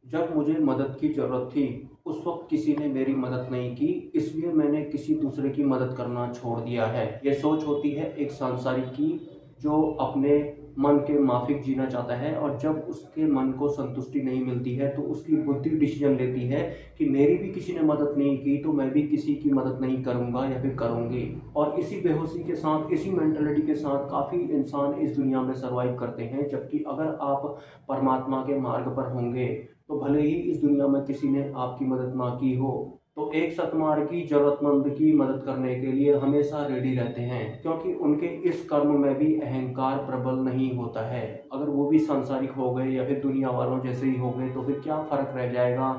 जब मुझे मदद की ज़रूरत थी, उस वक़्त किसी ने मेरी मदद नहीं की, इसलिए मैंने किसी दूसरे की मदद करना छोड़ दिया है। ये सोच होती है एक सांसारिक की, जो अपने मन के माफ़िक जीना चाहता है और जब उसके मन को संतुष्टि नहीं मिलती है, तो उसकी बुद्धि डिसीज़न लेती है कि मेरी भी किसी ने मदद नहीं की, तो मैं भी किसी की मदद नहीं करूँगा या फिर करूँगी। और इसी बेहोशी के साथ, इसी मेंटालिटी के साथ काफ़ी इंसान इस दुनिया में सर्वाइव करते हैं, जबकि अगर आप परमात्मा के मार्ग पर होंगे, तो भले ही इस दुनिया में किसी ने आपकी मदद ना की हो, तो एक सतमार्गी जरूरतमंद की मदद करने के लिए हमेशा रेडी रहते हैं, क्योंकि उनके इस कर्म में भी अहंकार प्रबल नहीं होता है। अगर वो भी सांसारिक हो गए या फिर दुनिया वालों जैसे ही हो गए, तो फिर क्या फर्क रह जाएगा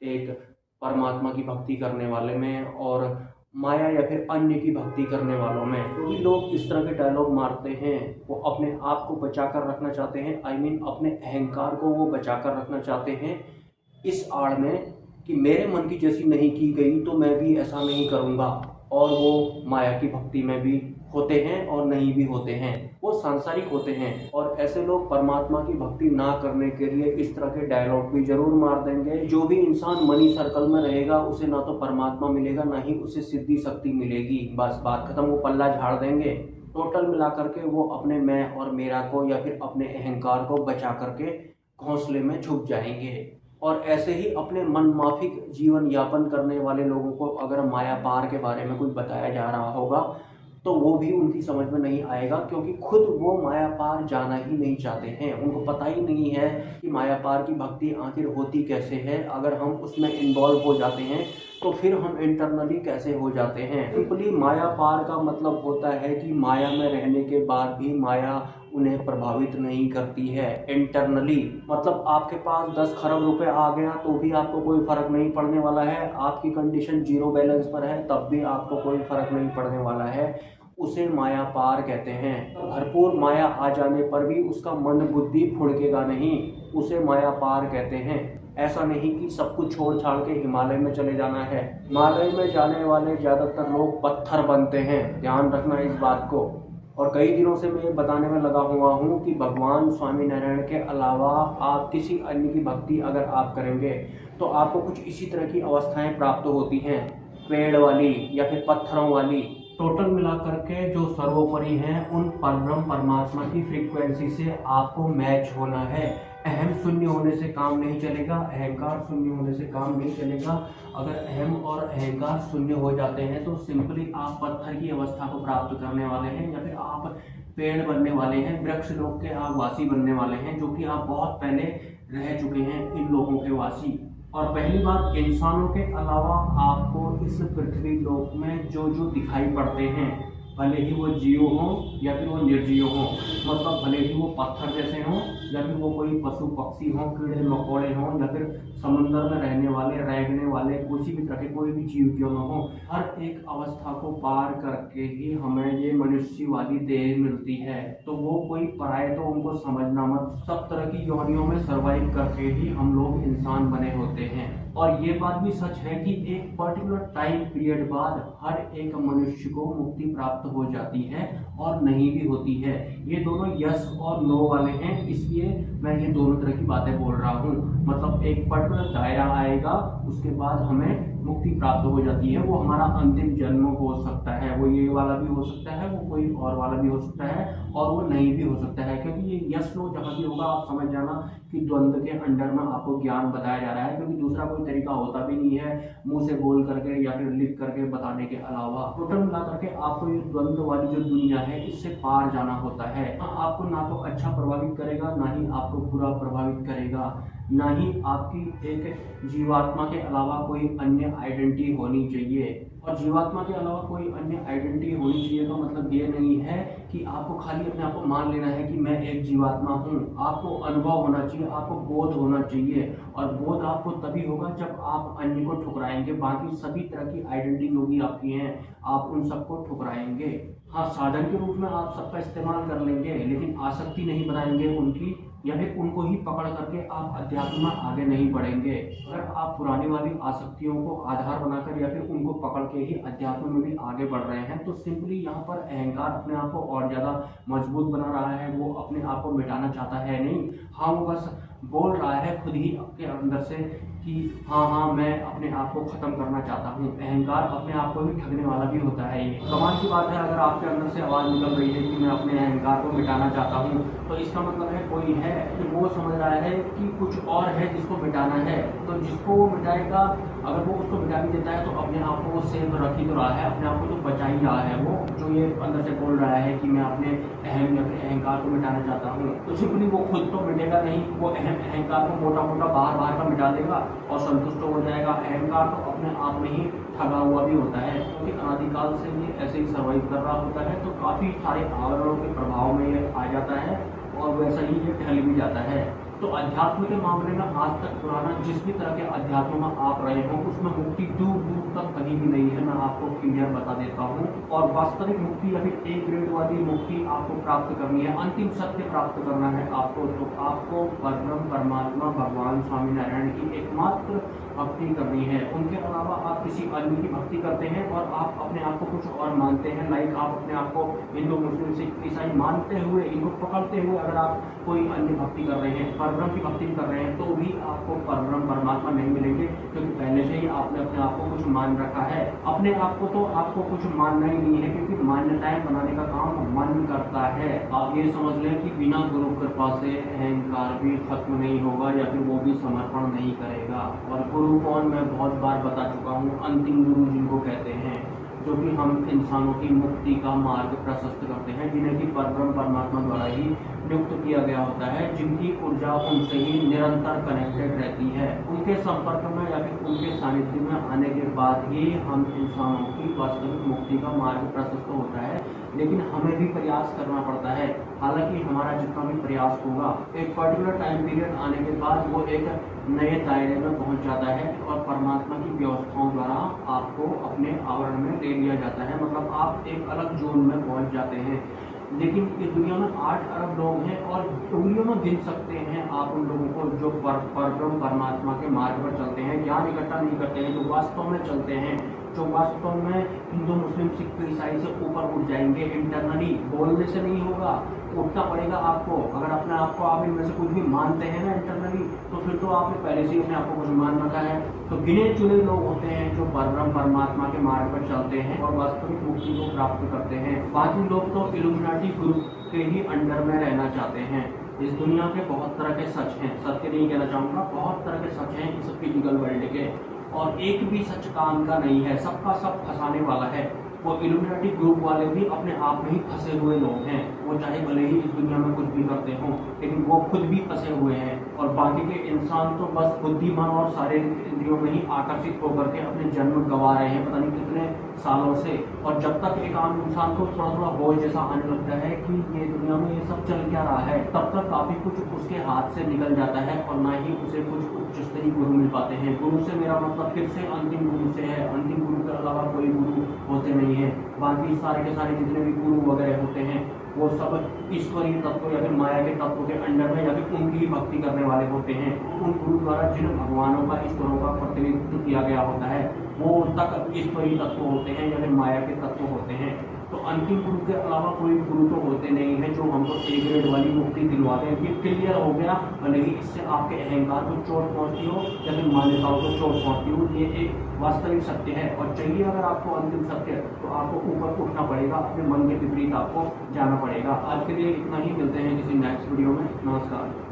एक परमात्मा की भक्ति करने वाले में और माया या फिर अन्य की भक्ति करने वालों में। जो भी लोग इस तरह के डायलॉग मारते हैं, वो अपने आप को बचा कर रखना चाहते हैं, आई मीन अपने अहंकार को वो बचा कर रखना चाहते हैं, इस आड़ में कि मेरे मन की जैसी नहीं की गई तो मैं भी ऐसा नहीं करूँगा। और वो माया की भक्ति में भी होते हैं और नहीं भी होते हैं, वो सांसारिक होते हैं। और ऐसे लोग परमात्मा की भक्ति ना करने के लिए इस तरह के डायलॉग भी जरूर मार देंगे। जो भी इंसान मनी सर्कल में रहेगा, उसे ना तो परमात्मा मिलेगा, ना ही उसे सिद्धि शक्ति मिलेगी। बस बात खत्म, वो पल्ला झाड़ देंगे। टोटल मिला करके वो अपने मैं और मेरा को या फिर अपने अहंकार को बचा करके घोंसले में छुप जाएंगे। और ऐसे ही अपने मन माफिक जीवन यापन करने वाले लोगों को अगर माया पार के बारे में कुछ बताया जा रहा होगा, तो वो भी उनकी समझ में नहीं आएगा, क्योंकि खुद वो माया पार जाना ही नहीं चाहते हैं। उनको पता ही नहीं है कि माया पार की भक्ति आखिर होती कैसे है। अगर हम उसमें इन्वॉल्व हो जाते हैं, तो फिर हम इंटरनली कैसे हो जाते हैं। सिंपली माया पार का मतलब होता है कि माया में रहने के बाद भी माया उन्हें प्रभावित नहीं करती है इंटरनली। मतलब आपके पास 10 खरब रुपए आ गया तो भी आपको कोई फर्क नहीं पड़ने वाला है, आपकी कंडीशन जीरो बैलेंस पर है तब भी आपको कोई फर्क नहीं पड़ने वाला है। उसे माया पार कहते हैं। भरपूर माया आ जाने पर भी उसका मन बुद्धि फुड़केगा नहीं, उसे माया पार कहते हैं। ऐसा नहीं कि सब कुछ छोड़ छाड़ के हिमालय में चले जाना है। हिमालय में जाने वाले ज्यादातर लोग पत्थर बनते हैं, ध्यान रखना इस बात को। और कई दिनों से मैं ये बताने में लगा हुआ हूँ कि भगवान स्वामी नारायण के अलावा आप किसी अन्य की भक्ति अगर आप करेंगे, तो आपको कुछ इसी तरह की अवस्थाएं प्राप्त होती हैं, पेड़ वाली या फिर पत्थरों वाली। टोटल मिलाकर के जो सर्वोपरि हैं, उन परब्रह्म परमात्मा की फ्रीक्वेंसी से आपको मैच होना है। अहम शून्य होने से काम नहीं चलेगा, अहंकार शून्य होने से काम नहीं चलेगा। अगर अहम और अहंकार शून्य हो जाते हैं, तो सिंपली आप पत्थर की अवस्था को प्राप्त करने वाले हैं, या फिर आप पेड़ बनने वाले हैं, वृक्ष लोक के आप वासी बनने वाले हैं, जो कि आप बहुत पहले रह चुके हैं इन लोगों के वासी। और पहली बात, इंसानों के अलावा आपको इस पृथ्वी लोक में जो जो दिखाई पड़ते हैं, भले ही वो जीव हों या फिर वो निर्जीव हों, मतलब भले ही वो पत्थर जैसे हों या फिर वो कोई पशु पक्षी हों, कीड़े मकोड़े हों, या फिर समुद्र में रहने वाले, रैगने वाले, किसी भी तरह के कोई भी जीव क्यों न हो, हर एक अवस्था को पार करके ही हमें ये मनुष्य वाली देह मिलती है। तो वो कोई पराये तो उनको समझना मत। सब तरह की योनियों में सर्वाइव करके ही हम लोग इंसान बने होते हैं। और ये बात भी सच है कि एक पर्टिकुलर टाइम पीरियड बाद हर एक मनुष्य को मुक्ति प्राप्त हो जाती है और नहीं भी होती है। ये दोनों यस और नो वाले हैं, इसलिए मैं ये दोनों तरह की बातें बोल रहा हूँ। मतलब एक पर्टिकुलर दायरा आएगा, उसके बाद हमें मुक्ति प्राप्त हो जाती है। वो हमारा अंतिम जन्म हो सकता है, वो ये वाला भी हो सकता है, वो कोई और वाला भी हो सकता है, और वो नहीं भी हो सकता है। क्योंकि ये यस नो जहाँ भी होगा, आप समझ जाना कि द्वंद्व के अंडर में आपको ज्ञान बताया जा रहा है, क्योंकि दूसरा कोई तरीका होता भी नहीं है मुंह से बोल करके या फिर लिख करके बताने के अलावा। टोटल मिला करके आपको ये द्वंद्व वाली जो दुनिया है, इससे पार जाना होता है। आपको ना तो अच्छा प्रभावित करेगा, ना ही आपको बुरा प्रभावित करेगा, ना ही आपकी एक जीवात्मा के अलावा कोई अन्य आइडेंटिटी होनी चाहिए। और जीवात्मा के अलावा कोई अन्य आइडेंटिटी होनी चाहिए तो मतलब ये नहीं है कि आपको खाली अपने आप को मान लेना है कि मैं एक जीवात्मा हूँ। आपको अनुभव होना चाहिए, आपको बोध होना चाहिए, और बोध आपको तभी होगा जब आप अन्य को ठुकराएंगे। बाकी सभी तरह की आइडेंटिटी जो भी आपकी हैं, आप उन सबको ठुकराएंगे। हाँ, साधन के रूप में आप सबका इस्तेमाल कर लेंगे, लेकिन आसक्ति नहीं बनाएंगे उनकी, या फिर उनको ही पकड़ करके आप अध्यात्म में आगे नहीं बढ़ेंगे। अगर आप पुरानी वाली आसक्तियों को आधार बनाकर या फिर उनको पकड़ के ही अध्यात्म में भी आगे बढ़ रहे हैं, तो सिंपली यहाँ पर अहंकार अपने आप को और ज़्यादा मजबूत बना रहा है। वो अपने आप को मिटाना चाहता है नहीं। हाँ, वो बस बोल रहा है खुद ही आपके अंदर से कि हाँ मैं अपने आप को ख़त्म करना चाहता हूँ। अहंकार अपने आप को ही ठगने वाला भी होता है। ये कमाल की बात है, अगर आपके अंदर से आवाज़ निकल रही है कि मैं अपने अहंकार को मिटाना चाहता हूँ, तो इसका मतलब है कोई है कि वो समझ रहा है कि कुछ और है जिसको मिटाना है। तो जिसको वो मिटाएगा, अगर वो उसको मिटा भी देता है तो अपने आप को वो सेव रख ही तो रहा है, अपने आप को तो बचा ही रहा है। वो जो ये अंदर से बोल रहा है कि मैं अपने अहंकार को मिटाना चाहता हूँ, तो सिंपली वो खुद तो मिटेगा नहीं, वो अहंकार को मोटा मोटा बाहर का मिटा देगा और संतुष्ट हो जाएगा। अहंकार तो अपने आप में ही ठगा हुआ भी होता है, क्योंकि अनादिकाल से ये ऐसे ही सर्वाइव कर रहा होता है। तो काफ़ी सारे आवरणों के प्रभाव में ये आ जाता है और वैसा ही ये ढल भी जाता है। तो अध्यात्म के मामले में आज तक पुराना जिस भी तरह के अध्यात्म में आप रहे हो, उसमें मुक्ति दूर दूर तक कहीं भी नहीं है, मैं आपको क्लियर बता देता हूँ। और वास्तविक मुक्ति या फिर ए ग्रेड वाली मुक्ति आपको प्राप्त करनी है, अंतिम सत्य प्राप्त करना है आपको, तो आपको परब्रह्म परमात्मा भगवान स्वामीनारायण की एकमात्र भक्ति करनी है। उनके अलावा आप किसी अन्य की भक्ति करते हैं और आप अपने आप को कुछ और मानते हैं, लाइक आप अपने आप को हिंदू मुस्लिम सिख ईसाई मानते हुए, इनको पकड़ते हुए अगर आप कोई अन्य भक्ति कर रहे हैं, परब्रह्म की भक्ति कर रहे हैं, तो भी आपको परब्रह्म परमात्मा नहीं मिलेंगे, क्योंकि पहले से ही आपने अपने आप को कुछ मान रखा है। अपने आप को तो आपको कुछ मानना ही नहीं है, क्योंकि मान्यताएं बनाने का काम मन करता है। आप ये समझ लें कि बिना गुरु कृपा से अहंकार भी खत्म नहीं होगा या फिर वो भी समर्पण नहीं करेगा। और गुरु कौन, मैं बहुत बार बता चुका हूँ, अंतिम गुरु जिनको कहते हैं, जो कि हम इंसानों की मुक्ति का मार्ग प्रशस्त करते हैं, जिन्हें कि परब्रह्म परमात्मा द्वारा ही नियुक्त किया गया होता है, जिनकी ऊर्जा उनसे ही निरंतर कनेक्टेड रहती है। उनके संपर्क में या फिर उनके सानिध्य में आने के बाद ही हम इंसानों की वास्तविक मुक्ति का मार्ग प्रशस्त होता है। लेकिन हमें भी प्रयास करना पड़ता है। हालांकि हमारा जितना भी प्रयास होगा, एक पर्टिकुलर टाइम पीरियड आने के बाद वो एक नए दायरे में पहुंच जाता है और परमात्मा की व्यवस्थाओं द्वारा आपको अपने आवरण में ले लिया जाता है, मतलब आप एक अलग जोन में पहुंच जाते हैं। लेकिन इस दुनिया में 8 अरब लोग हैं और उंगलियों में गिन सकते हैं आप उन लोगों को जो परब्रह्म परमात्मा के मार्ग पर चलते हैं, ज्ञान इकट्ठा नहीं करते हैं, जो वास्तव में चलते हैं, जो वास्तव में हिंदू मुस्लिम सिख ईसाई से ऊपर उठ जाएंगे। इंटरनली बोलने से नहीं होगा, उठना पड़ेगा आपको। अगर अपने आप को आप इनमें से कुछ भी मानते हैं ना इंटरनली, तो फिर तो आपने पहले से ही अपने आप को कुछ मान रखा है। तो गिने चुने लोग होते हैं जो परब्रह्म परमात्मा के मार्ग पर चलते हैं और वास्तविक मुक्ति को प्राप्त करते हैं। बाकी लोग तो इल्यूमिनाटी ग्रुप के ही अंडर में रहना चाहते हैं। इस दुनिया के बहुत तरह के सच हैं, सत्य नहीं कहना चाहूँगा, बहुत तरह के सच हैं इस फिजिकल वर्ल्ड के, और एक भी सच काम का नहीं है, सबका सब फंसाने वाला है। वो इल्यूमिनाटी ग्रुप वाले भी अपने आप में ही फंसे हुए लोग हैं। वो चाहे भले ही इस दुनिया में कुछ भी करते हों, लेकिन वो खुद भी फंसे हुए हैं। और बाकी के इंसान तो बस बुद्धिमान और शारीरिक इंद्रियों में ही आकर्षित होकर के अपने जन्म गंवा रहे हैं पता नहीं कितने सालों से। और जब तक एक आम इंसान को थोड़ा थोड़ा बोझ जैसा आने लगता है कि ये दुनिया में ये सब चल क्या रहा है, तब तक काफ़ी कुछ उसके हाथ से निकल जाता है और ना ही उसे कुछ उच्च स्तरीय गुरु मिल पाते हैं। गुरु से मेरा मतलब फिर से अंतिम गुरु से है, अंतिम गुरु के अलावा कोई गुरु होते नहीं है। बाकी सारे के सारे जितने भी गुरु वगैरह होते हैं वो सब ईश्वरीय तत्व या फिर माया के तत्व के अंडर में या फिर उनकी ही भक्ति करने वाले होते हैं। उन गुरु द्वारा जिन भगवानों का ईश्वरों का प्रतिनिधित्व किया गया होता है वो तक ईश्वरीय तत्व होते हैं या फिर माया के तत्व होते हैं। तो अंतिम गुरु के अलावा कोई गुरु तो होते नहीं है जो हमको ए ग्रेड वाली मुक्ति दिलवाते हैं। ये क्लियर हो गया, भले ही इससे आपके अहंकार को चोट पहुंचती हो या फिर मान्यताओं को चोट पहुंचती हो, ये एक वास्तविक सत्य है। और चाहिए अगर आपको अंतिम सत्य, तो आपको ऊपर उठना पड़ेगा, अपने मन के विपरीत आपको जाना पड़ेगा। आज के लिए इतना ही, मिलते हैं किसी नेक्स्ट वीडियो में। नमस्कार।